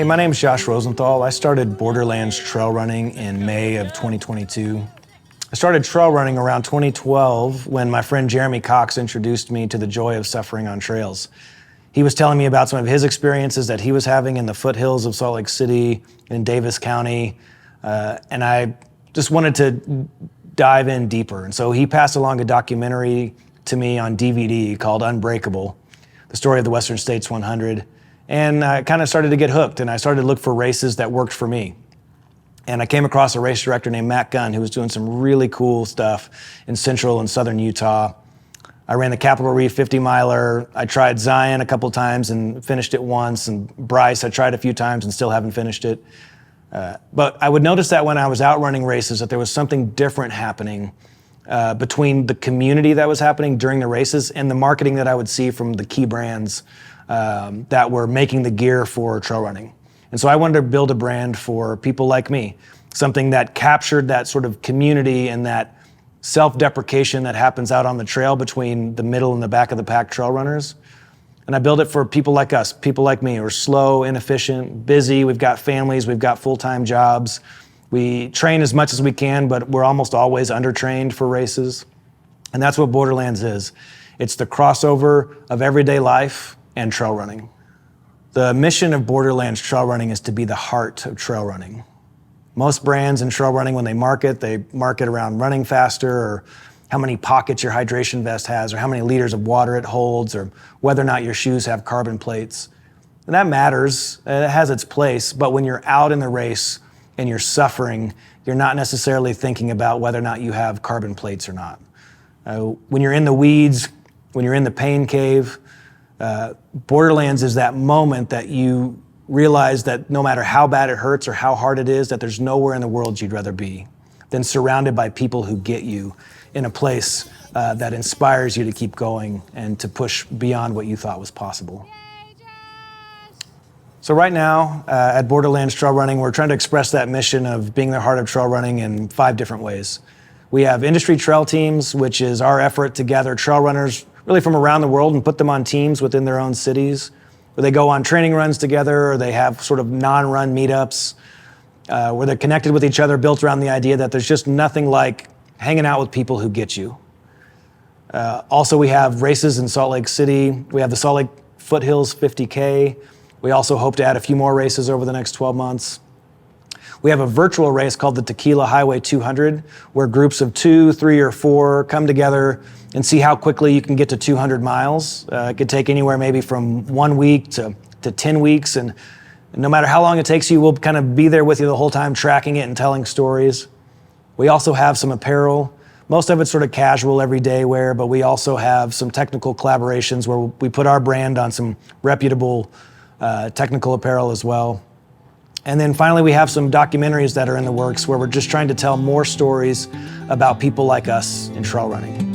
Hey, my name is Josh Rosenthal. I started Borderlands trail running in May of 2022. I started trail running around 2012 when my friend Jeremy Cox introduced me to the joy of suffering on trails. He was telling me about some of his experiences that he was having in the foothills of Salt Lake City in Davis County, and I just wanted to dive in deeper. And so he passed along a documentary to me on DVD called Unbreakable, the story of the Western States 100. And I kind of started to get hooked, and I started to look for races that worked for me. And I came across a race director named Matt Gunn who was doing some really cool stuff in central and southern Utah. I ran the Capitol Reef 50-miler. I tried Zion a couple times and finished it once, and Bryce I tried a few times and still haven't finished it. But I would notice that when I was out running races that there was something different happening between the community that was happening during the races and the marketing that I would see from the key brands that were making the gear for trail running. And so I wanted to build a brand for people like me, something that captured that sort of community and that self-deprecation that happens out on the trail between the middle and the back of the pack trail runners. And I build it for people like us, people like me, who are slow, inefficient, busy, we've got families, we've got full-time jobs. We train as much as we can, but we're almost always undertrained for races. And that's what Borderlands is. It's the crossover of everyday life and trail running. The mission of Borderlands trail running is to be the heart of trail running. Most brands in trail running, when they market around running faster, or how many pockets your hydration vest has, or how many liters of water it holds, or whether or not your shoes have carbon plates. And that matters, it has its place, but when you're out in the race and you're suffering, you're not necessarily thinking about whether or not you have carbon plates or not. When you're in the weeds, when you're in the pain cave, Borderlands is that moment that you realize that no matter how bad it hurts or how hard it is, that there's nowhere in the world you'd rather be than surrounded by people who get you in a place that inspires you to keep going and to push beyond what you thought was possible. So right now at Borderlands Trail Running, we're trying to express that mission of being the heart of trail running in 5 different ways. We have industry trail teams, which is our effort to gather trail runners really from around the world and put them on teams within their own cities, where they go on training runs together, or they have sort of non-run meetups, where they're connected with each other, built around the idea that there's just nothing like hanging out with people who get you. Also, we have races in Salt Lake City. We have the Salt Lake Foothills 50K. We also hope to add a few more races over the next 12 months. We have a virtual race called the Tequila Highway 200, where groups of 2, 3, or 4 come together and see how quickly you can get to 200 miles. It could take anywhere maybe from 1 week to 10 weeks, and no matter how long it takes you, we'll kind of be there with you the whole time, tracking it and telling stories. We also have some apparel. Most of it's sort of casual, everyday wear, but we also have some technical collaborations where we put our brand on some reputable technical apparel as well. And then finally, we have some documentaries that are in the works where we're just trying to tell more stories about people like us in trail running.